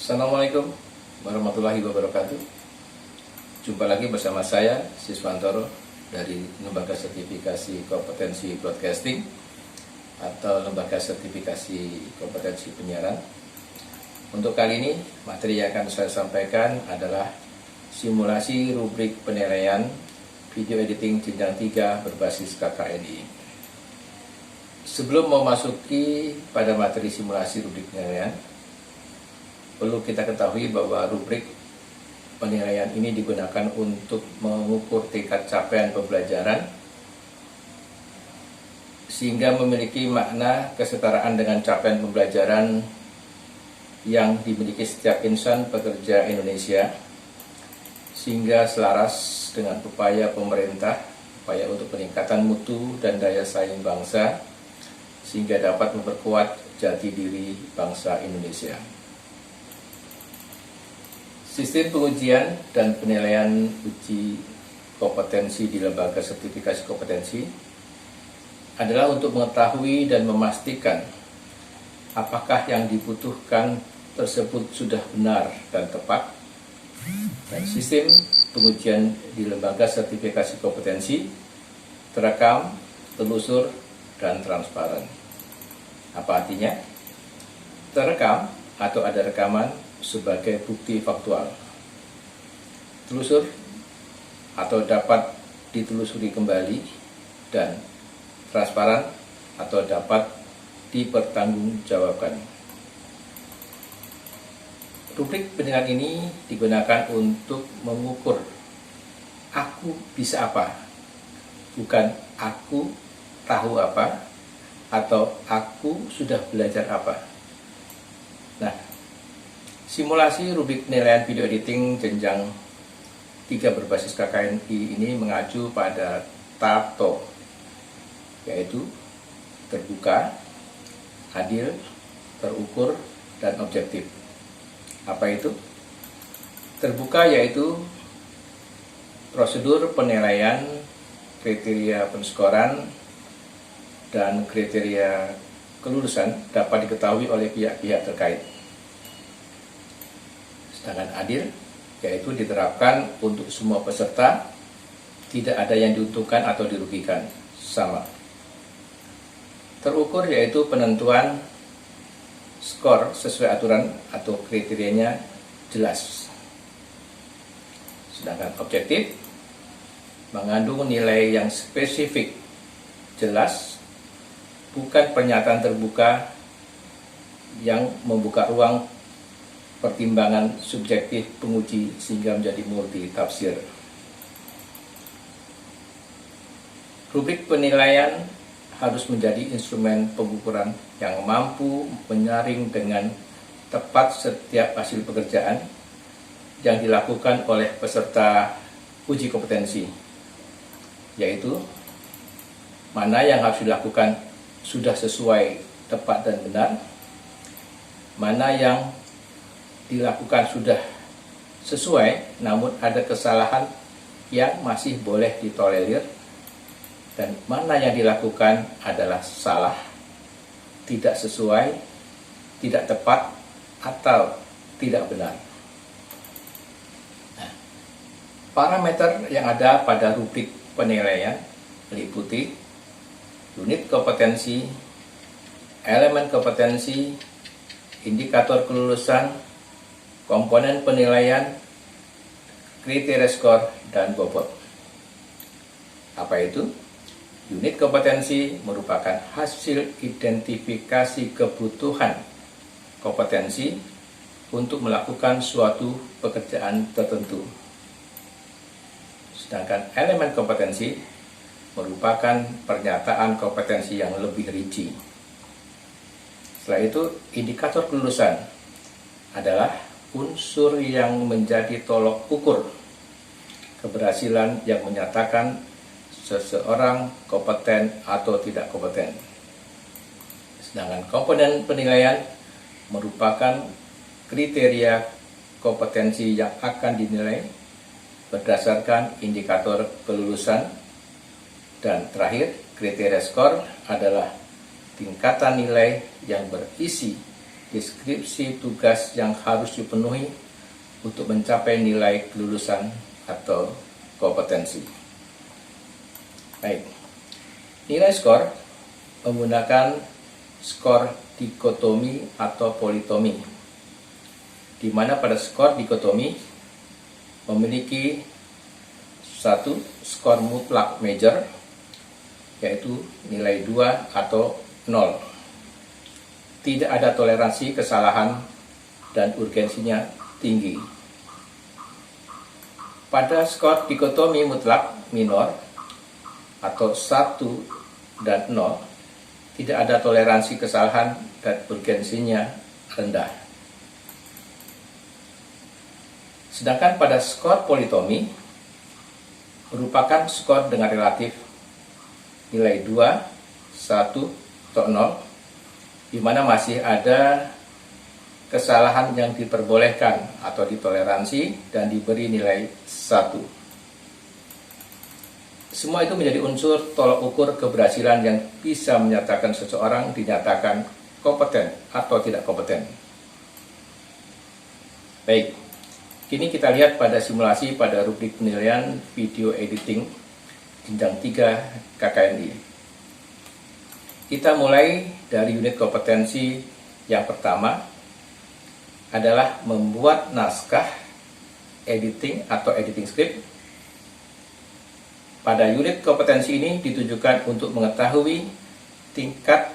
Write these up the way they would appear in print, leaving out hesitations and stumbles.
Assalamualaikum warahmatullahi wabarakatuh. Jumpa lagi bersama saya, Siswantoro dari Lembaga Sertifikasi Kompetensi Broadcasting atau Lembaga Sertifikasi Kompetensi Penyiaran. Untuk kali ini, materi yang akan saya sampaikan adalah simulasi rubrik penilaian video editing jenjang 3 berbasis KKNI. Sebelum memasuki pada materi simulasi rubrik penilaian, perlu kita ketahui bahwa rubrik penilaian ini digunakan untuk mengukur tingkat capaian pembelajaran sehingga memiliki makna kesetaraan dengan capaian pembelajaran yang dimiliki setiap insan pekerja Indonesia, sehingga selaras dengan upaya pemerintah, upaya untuk peningkatan mutu dan daya saing bangsa, sehingga dapat memperkuat jati diri bangsa Indonesia. Sistem pengujian dan penilaian uji kompetensi di Lembaga Sertifikasi Kompetensi adalah untuk mengetahui dan memastikan apakah yang dibutuhkan tersebut sudah benar dan tepat. Dan sistem pengujian di Lembaga Sertifikasi Kompetensi terekam, telusur, dan transparan. Apa artinya? Terekam atau ada rekaman sebagai bukti faktual. Telusur atau dapat ditelusuri kembali, dan transparan atau dapat dipertanggungjawabkan. Rubrik penilaian ini digunakan untuk mengukur aku bisa apa, bukan aku tahu apa atau aku sudah belajar apa. Nah, simulasi rubrik penilaian video editing jenjang 3 berbasis KKNI ini mengacu pada TAPTO, yaitu terbuka, adil, terukur, dan objektif. Apa itu? Terbuka yaitu prosedur penilaian, kriteria penskoran, dan kriteria kelulusan dapat diketahui oleh pihak-pihak terkait. Sedangkan adil yaitu diterapkan untuk semua peserta, tidak ada yang diuntungkan atau dirugikan, sama. Terukur yaitu penentuan skor sesuai aturan atau kriterianya jelas. Sedangkan objektif mengandung nilai yang spesifik, jelas, bukan pernyataan terbuka yang membuka ruang pertimbangan subjektif penguji sehingga menjadi multi tafsir. Rubrik penilaian harus menjadi instrumen pengukuran yang mampu menyaring dengan tepat setiap hasil pekerjaan yang dilakukan oleh peserta uji kompetensi, yaitu mana yang harus dilakukan sudah sesuai, tepat, dan benar, mana yang dilakukan sudah sesuai namun ada kesalahan yang masih boleh ditolerir, dan mana yang dilakukan adalah salah, tidak sesuai, tidak tepat, atau tidak benar. Nah, parameter yang ada pada rubrik penilaian meliputi unit kompetensi, elemen kompetensi, indikator kelulusan, komponen penilaian, kriteria skor, dan bobot. Apa itu? Unit kompetensi merupakan hasil identifikasi kebutuhan kompetensi untuk melakukan suatu pekerjaan tertentu. Sedangkan elemen kompetensi merupakan pernyataan kompetensi yang lebih rinci. Setelah itu, indikator kelulusan adalah unsur yang menjadi tolok ukur keberhasilan yang menyatakan seseorang kompeten atau tidak kompeten. Sedangkan komponen penilaian merupakan kriteria kompetensi yang akan dinilai berdasarkan indikator kelulusan. Dan terakhir, kriteria skor adalah tingkatan nilai yang berisi deskripsi tugas yang harus dipenuhi untuk mencapai nilai kelulusan atau kompetensi. Baik, nilai skor menggunakan skor dikotomi atau politomi, di mana pada skor dikotomi memiliki satu skor mutlak major, yaitu nilai 2 atau 0. Tidak ada toleransi kesalahan dan urgensinya tinggi. Pada skor dikotomi mutlak minor atau 1 dan 0, tidak ada toleransi kesalahan dan urgensinya rendah. Sedangkan pada skor politomi merupakan skor dengan relatif nilai 2, 1, atau 0, di mana masih ada kesalahan yang diperbolehkan atau ditoleransi dan diberi nilai 1. Semua itu menjadi unsur tolak ukur keberhasilan yang bisa menyatakan seseorang dinyatakan kompeten atau tidak kompeten. Baik, kini kita lihat pada simulasi pada rubrik penilaian video editing jenjang 3 KKNI. Kita mulai dari unit kompetensi yang pertama adalah membuat naskah editing atau editing script. Pada unit kompetensi ini ditujukan untuk mengetahui tingkat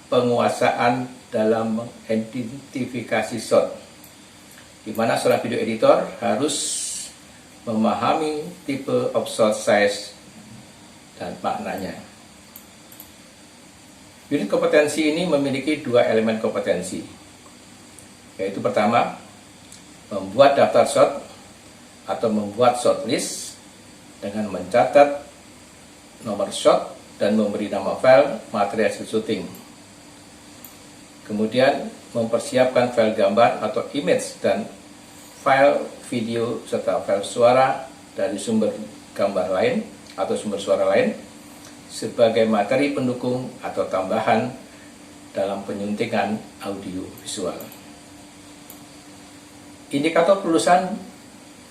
penguasaan dalam mengidentifikasi shot, di mana seorang video editor harus memahami tipe of shot size dan maknanya. Unit kompetensi ini memiliki 2 elemen kompetensi, yaitu pertama, membuat daftar shot atau membuat shot list dengan mencatat nomor shot dan memberi nama file materi hasil syuting. Kemudian mempersiapkan file gambar atau image dan file video serta file suara dari sumber gambar lain atau sumber suara lain sebagai materi pendukung atau tambahan dalam penyuntingan audio visual. Indikator kelulusan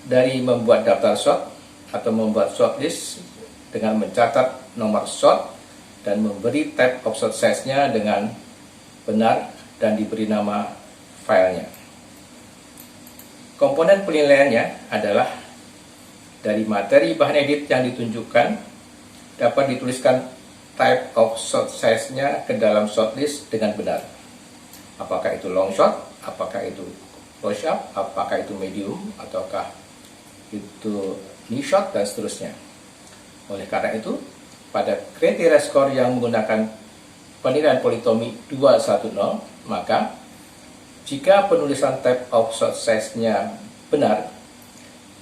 dari membuat daftar shot atau membuat shot list dengan mencatat nomor shot dan memberi type of shot size-nya dengan benar dan diberi nama filenya. Komponen penilaiannya adalah dari materi bahan edit yang ditunjukkan dapat dituliskan type of shot size-nya ke dalam shot list dengan benar. Apakah itu long shot, apakah itu close up, apakah itu medium, ataukah itu knee shot, dan seterusnya. Oleh karena itu, pada kriteria skor yang menggunakan penilaian politomi 210, maka jika penulisan type of shot size-nya benar,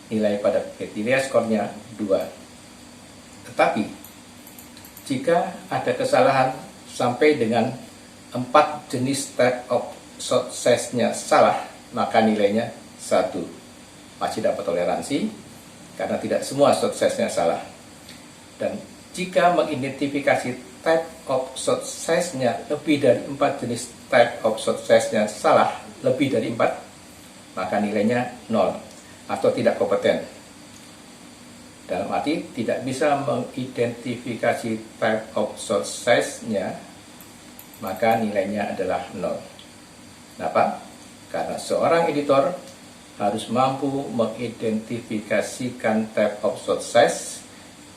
nilai pada kriteria skornya 2. Tetapi jika ada kesalahan sampai dengan 4 jenis type of shot size-nya salah, maka nilainya 1. Masih dapat toleransi karena tidak semua shot size-nya salah. Dan jika mengidentifikasi type of shot size-nya lebih dari 4 jenis type of shot size-nya salah, lebih dari 4, maka nilainya 0 atau tidak kompeten. Dalam arti tidak bisa mengidentifikasi type of shot size-nya, maka nilainya adalah 0. Kenapa? Karena seorang editor harus mampu mengidentifikasikan type of shot size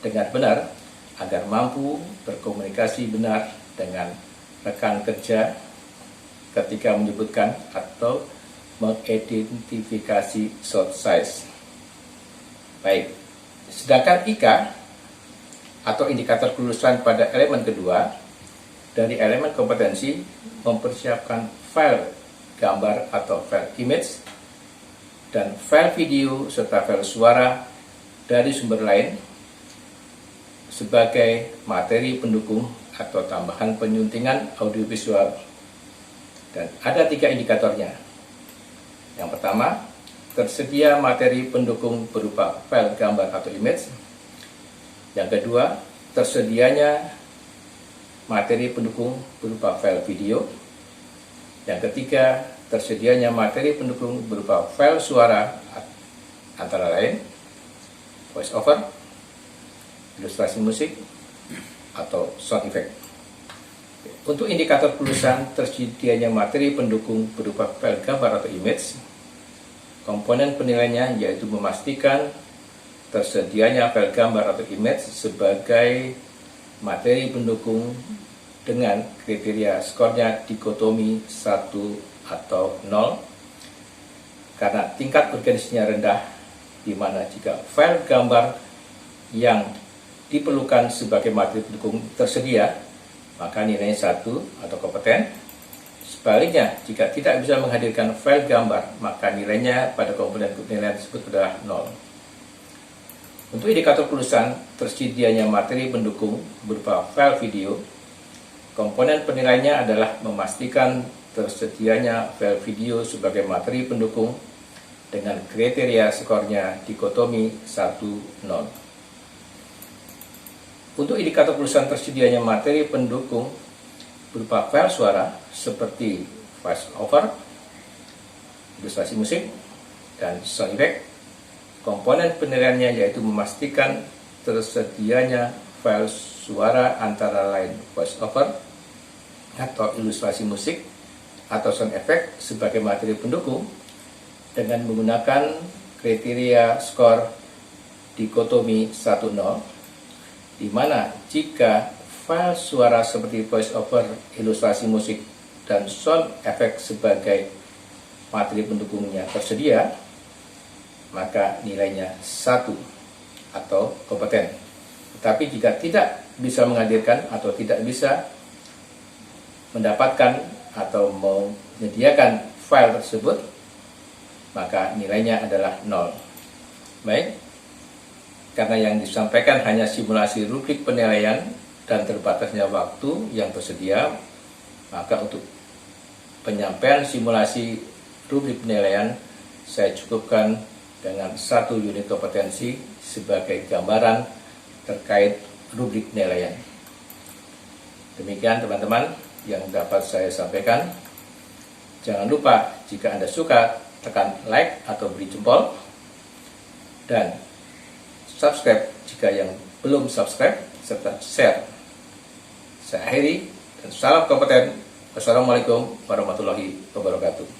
dengan benar agar mampu berkomunikasi benar dengan rekan kerja ketika menyebutkan atau mengidentifikasi shot size. Baik, sedangkan IK atau indikator kelulusan pada elemen kedua dari elemen kompetensi mempersiapkan file gambar atau file image dan file video serta file suara dari sumber lain sebagai materi pendukung atau tambahan penyuntingan audiovisual. Dan ada 3 indikatornya. Yang pertama, tersedia materi pendukung berupa file gambar atau image. Yang kedua, tersedianya materi pendukung berupa file video. Yang ketiga, tersedianya materi pendukung berupa file suara antara lain voice over, ilustrasi musik, atau sound effect. Untuk indikator kelulusan tersedianya materi pendukung berupa file gambar atau image, komponen penilaiannya yaitu memastikan tersedianya file gambar atau image sebagai materi pendukung dengan kriteria skornya dikotomi 1 atau 0 karena tingkat urgensinya rendah, di mana jika file gambar yang diperlukan sebagai materi pendukung tersedia, maka nilainya 1 atau kompeten. Sebaliknya, jika tidak bisa menghadirkan file gambar, maka nilainya pada komponen penilaian tersebut adalah 0. Untuk indikator kelulusan tersedianya materi pendukung berupa file video, komponen penilaiannya adalah memastikan tersedianya file video sebagai materi pendukung dengan kriteria skornya dikotomi 1-0. Untuk indikator kelulusan tersedianya materi pendukung berupa file suara seperti voice over, ilustrasi musik, dan sound effect, komponen penilaiannya yaitu memastikan tersedianya file suara antara lain voice over atau ilustrasi musik atau sound effect sebagai materi pendukung dengan menggunakan kriteria skor dikotomi 1-0, di mana jika file suara seperti voice over, ilustrasi musik, dan sound effect sebagai materi pendukungnya tersedia, maka nilainya 1 atau kompeten. Tetapi jika tidak bisa menghadirkan atau tidak bisa mendapatkan atau menyediakan file tersebut, maka nilainya adalah 0. Baik, karena yang disampaikan hanya simulasi rubrik penilaian dan terbatasnya waktu yang tersedia, maka untuk penyampaian simulasi rubrik penilaian saya cukupkan dengan 1 unit kompetensi sebagai gambaran terkait rubrik penilaian. Demikian teman-teman yang dapat saya sampaikan. Jangan lupa jika Anda suka, tekan like atau beri jempol, dan subscribe jika yang belum subscribe, serta share. Saya akhiri, dan salam kompeten. Wassalamualaikum warahmatullahi wabarakatuh.